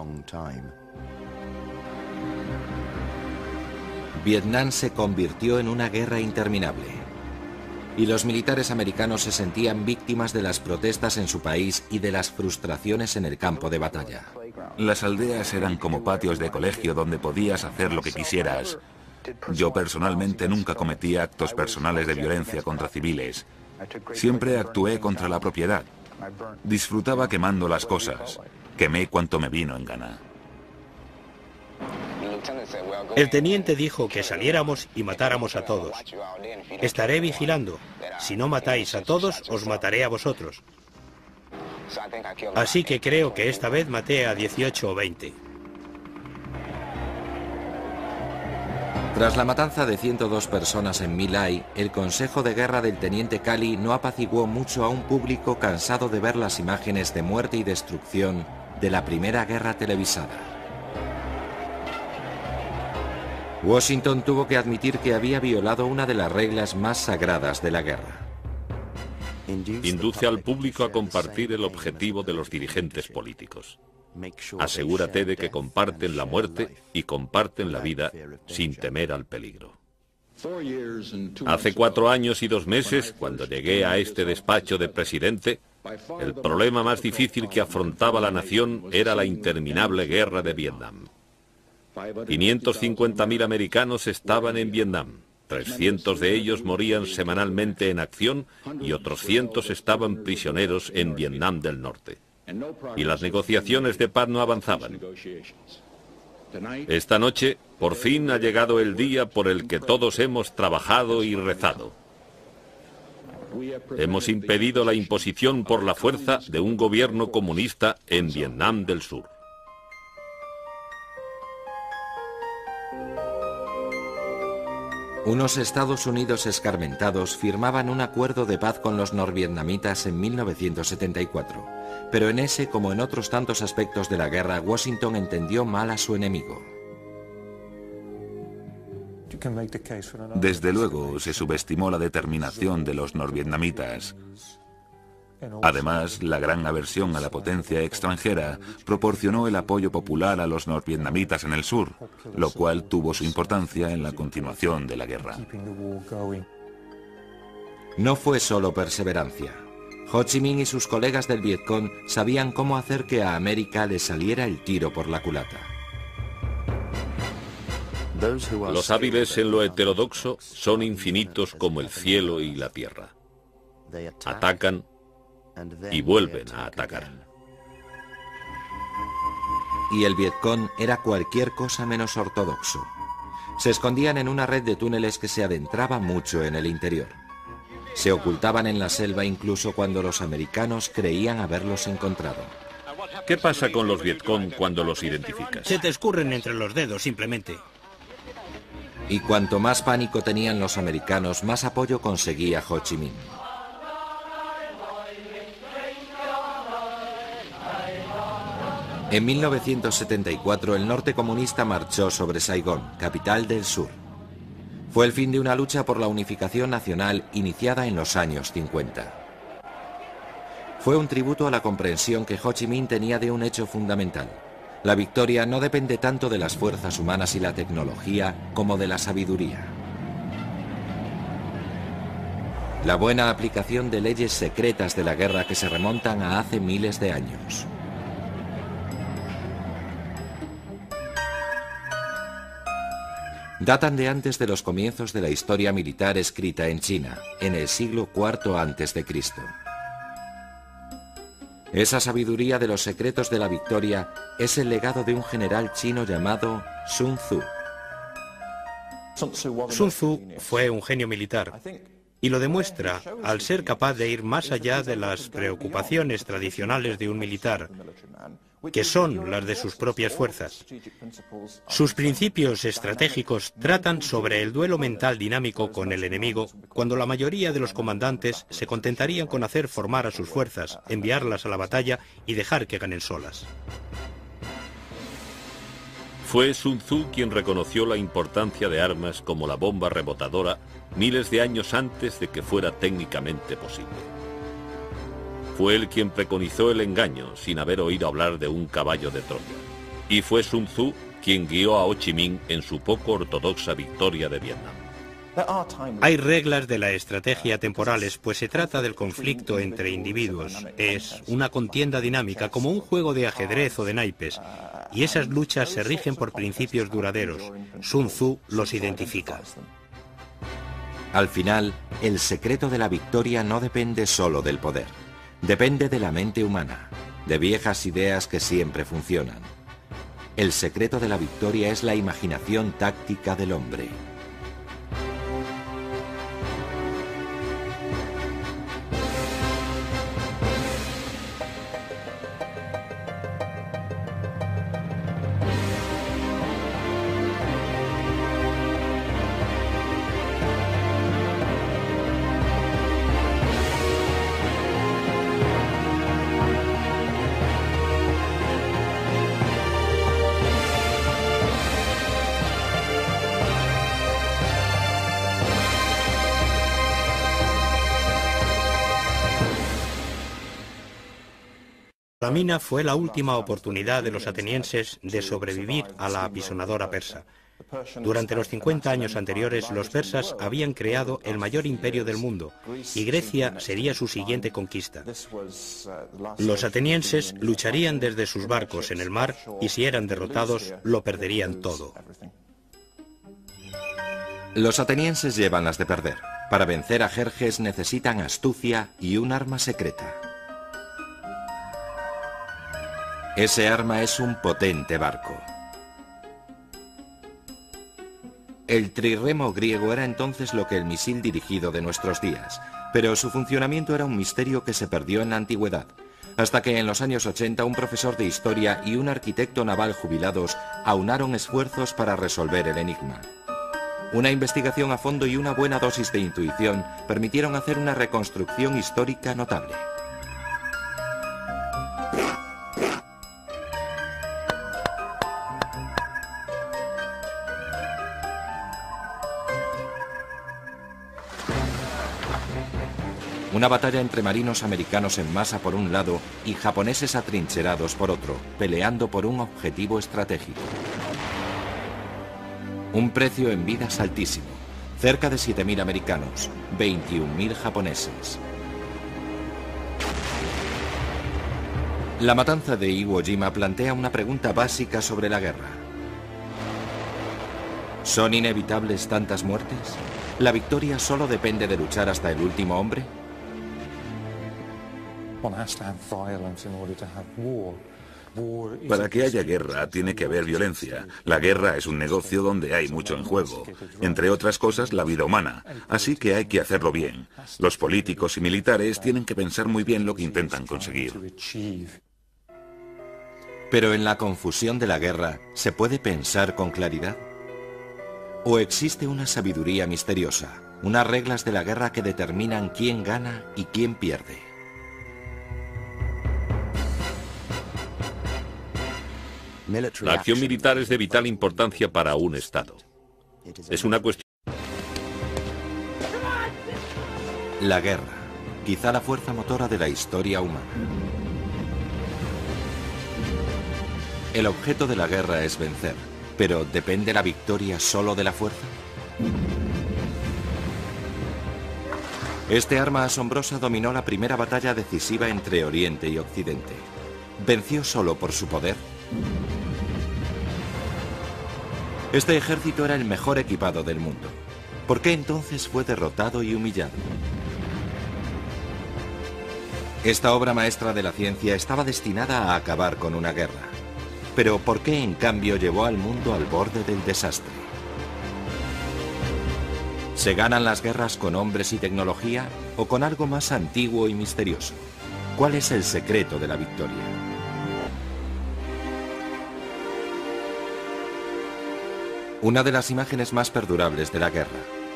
Vietnam se convirtió en una guerra interminable. Y los militares americanos se sentían víctimas de las protestas en su país y de las frustraciones en el campo de batalla. Las aldeas eran como patios de colegio donde podías hacer lo que quisieras. Yo personalmente nunca cometí actos personales de violencia contra civiles. Siempre actué contra la propiedad. Disfrutaba quemando las cosas. Quemé cuanto me vino en gana. El teniente dijo que saliéramos y matáramos a todos. Estaré vigilando. Si no matáis a todos, os mataré a vosotros. Así que creo que esta vez maté a 18 o 20. Tras la matanza de 102 personas en My Lai, el consejo de guerra del teniente Calley no apaciguó mucho a un público cansado de ver las imágenes de muerte y destrucción de la primera guerra televisada. Washington tuvo que admitir que había violado una de las reglas más sagradas de la guerra. Induce al público a compartir el objetivo de los dirigentes políticos. Asegúrate de que comparten la muerte y comparten la vida sin temer al peligro. Hace 4 años y 2 meses, cuando llegué a este despacho de presidente, El problema más difícil que afrontaba la nación era la interminable guerra de Vietnam. 550.000 americanos estaban en Vietnam. 300 de ellos morían semanalmente en acción y otros cientos estaban prisioneros en Vietnam del Norte. Y las negociaciones de paz no avanzaban. Esta noche, por fin ha llegado el día por el que todos hemos trabajado y rezado. Hemos impedido la imposición por la fuerza de un gobierno comunista en Vietnam del Sur. Unos Estados Unidos escarmentados firmaban un acuerdo de paz con los norvietnamitas en 1974, pero en ese, como en otros tantos aspectos de la guerra, Washington entendió mal a su enemigo. Desde luego, se subestimó la determinación de los norvietnamitas. Además, la gran aversión a la potencia extranjera proporcionó el apoyo popular a los norvietnamitas en el sur, lo cual tuvo su importancia en la continuación de la guerra. No fue solo perseverancia. Ho Chi Minh y sus colegas del Vietcong sabían cómo hacer que a América le saliera el tiro por la culata. Los hábiles en lo heterodoxo son infinitos como el cielo y la tierra. Atacan y vuelven a atacar. Y el Vietcong era cualquier cosa menos ortodoxo. Se escondían en una red de túneles que se adentraba mucho en el interior. Se ocultaban en la selva incluso cuando los americanos creían haberlos encontrado. ¿Qué pasa con los Vietcong cuando los identificas? Se te escurren entre los dedos, simplemente. Y cuanto más pánico tenían los americanos, más apoyo conseguía Ho Chi Minh. En 1974 el norte comunista marchó sobre Saigón, capital del sur. Fue el fin de una lucha por la unificación nacional iniciada en los años 50. Fue un tributo a la comprensión que Ho Chi Minh tenía de un hecho fundamental. La victoria no depende tanto de las fuerzas humanas y la tecnología como de la sabiduría. La buena aplicación de leyes secretas de la guerra que se remontan a hace miles de años. Datan de antes de los comienzos de la historia militar escrita en China, en el siglo IV a.C. Esa sabiduría de los secretos de la victoria es el legado de un general chino llamado Sun Tzu. Sun Tzu fue un genio militar y lo demuestra al ser capaz de ir más allá de las preocupaciones tradicionales de un militar, que son las de sus propias fuerzas. Sus principios estratégicos tratan sobre el duelo mental dinámico con el enemigo, cuando la mayoría de los comandantes se contentarían con hacer formar a sus fuerzas, enviarlas a la batalla y dejar que ganen solas. Fue Sun Tzu quien reconoció la importancia de armas como la bomba rebotadora miles de años antes de que fuera técnicamente posible. Fue él quien preconizó el engaño sin haber oído hablar de un caballo de Troya. Y fue Sun Tzu quien guió a Ho Chi Minh en su poco ortodoxa victoria de Vietnam. Hay reglas de la estrategia temporales, pues se trata del conflicto entre individuos. Es una contienda dinámica, como un juego de ajedrez o de naipes, y esas luchas se rigen por principios duraderos. Sun Tzu los identifica. Al final, el secreto de la victoria no depende solo del poder. Depende de la mente humana, de viejas ideas que siempre funcionan. El secreto de la victoria es la imaginación táctica del hombre. Salamina fue la última oportunidad de los atenienses de sobrevivir a la apisonadora persa. Durante los 50 años anteriores, los persas habían creado el mayor imperio del mundo y Grecia sería su siguiente conquista. Los atenienses lucharían desde sus barcos en el mar y si eran derrotados, lo perderían todo. Los atenienses llevan las de perder. Para vencer a Jerjes necesitan astucia y un arma secreta. Ese arma es un potente barco. El trirremo griego era entonces lo que el misil dirigido de nuestros días, pero su funcionamiento era un misterio que se perdió en la antigüedad, hasta que en los años 80 un profesor de historia y un arquitecto naval jubilados aunaron esfuerzos para resolver el enigma. Una investigación a fondo y una buena dosis de intuición permitieron hacer una reconstrucción histórica notable. Una batalla entre marinos americanos en masa por un lado y japoneses atrincherados por otro, peleando por un objetivo estratégico. Un precio en vidas altísimo. Cerca de 7.000 americanos, 21.000 japoneses. La matanza de Iwo Jima plantea una pregunta básica sobre la guerra. ¿Son inevitables tantas muertes? ¿La victoria solo depende de luchar hasta el último hombre? Para que haya guerra tiene que haber violencia. La guerra es un negocio donde hay mucho en juego. Entre otras cosas, la vida humana. Así que hay que hacerlo bien. Los políticos y militares tienen que pensar muy bien lo que intentan conseguir. Pero en la confusión de la guerra, ¿se puede pensar con claridad? ¿O existe una sabiduría misteriosa, unas reglas de la guerra que determinan quién gana y quién pierde? La acción militar es de vital importancia para un Estado. Es una cuestión. La guerra, quizá la fuerza motora de la historia humana. El objeto de la guerra es vencer, pero ¿depende la victoria solo de la fuerza? Este arma asombrosa dominó la primera batalla decisiva entre Oriente y Occidente. ¿Venció solo por su poder? Este ejército era el mejor equipado del mundo. ¿Por qué entonces fue derrotado y humillado? Esta obra maestra de la ciencia estaba destinada a acabar con una guerra. Pero ¿por qué en cambio llevó al mundo al borde del desastre? ¿Se ganan las guerras con hombres y tecnología o con algo más antiguo y misterioso? ¿Cuál es el secreto de la victoria? Una de las imágenes más perdurables de la guerra,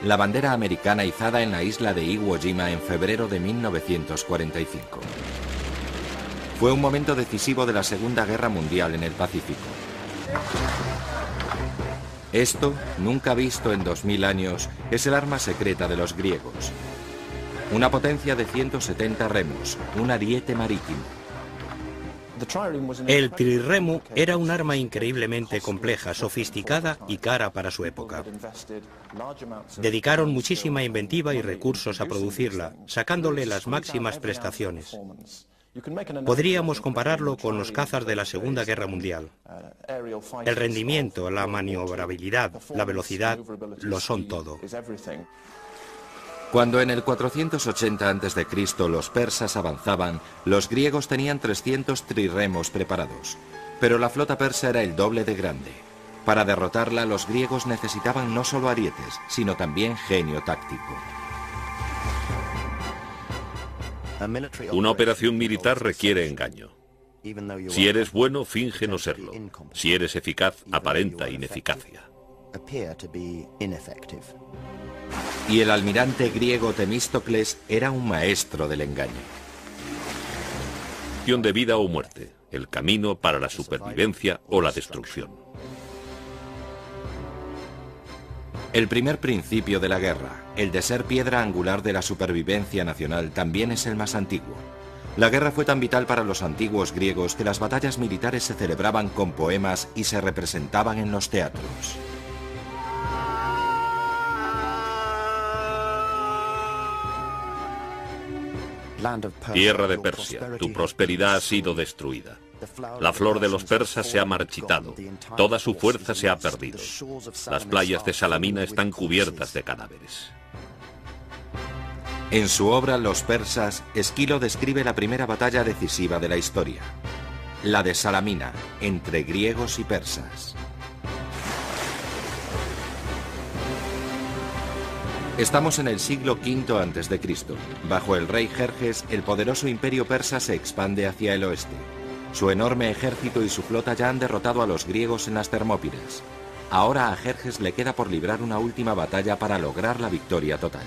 la bandera americana izada en la isla de Iwo Jima en febrero de 1945. Fue un momento decisivo de la Segunda Guerra Mundial en el Pacífico. Esto, nunca visto en 2000 años, es el arma secreta de los griegos. Una potencia de 170 remos, un ariete marítimo. El trirremo era un arma increíblemente compleja, sofisticada y cara para su época. Dedicaron muchísima inventiva y recursos a producirla, sacándole las máximas prestaciones. Podríamos compararlo con los cazas de la Segunda Guerra Mundial. El rendimiento, la maniobrabilidad, la velocidad, lo son todo. Cuando en el 480 a.C. los persas avanzaban, los griegos tenían 300 trirremos preparados. Pero la flota persa era el doble de grande. Para derrotarla, los griegos necesitaban no solo arietes, sino también genio táctico. Una operación militar requiere engaño. Si eres bueno, finge no serlo. Si eres eficaz, aparenta ineficacia. Y el almirante griego Temístocles era un maestro del engaño. Cuestión de vida o muerte, el camino para la supervivencia o la destrucción. El primer principio de la guerra, el de ser piedra angular de la supervivencia nacional, también es el más antiguo. La guerra fue tan vital para los antiguos griegos que las batallas militares se celebraban con poemas y se representaban en los teatros. Tierra de Persia, tu prosperidad ha sido destruida. La flor de los persas se ha marchitado, toda su fuerza se ha perdido. Las playas de Salamina están cubiertas de cadáveres. En su obra Los persas, Esquilo describe la primera batalla decisiva de la historia, la de Salamina, entre griegos y persas. Estamos en el siglo V a.C. Bajo el rey Jerjes, el poderoso imperio persa se expande hacia el oeste. Su enorme ejército y su flota ya han derrotado a los griegos en las Termópilas. Ahora a Jerjes le queda por librar una última batalla para lograr la victoria total.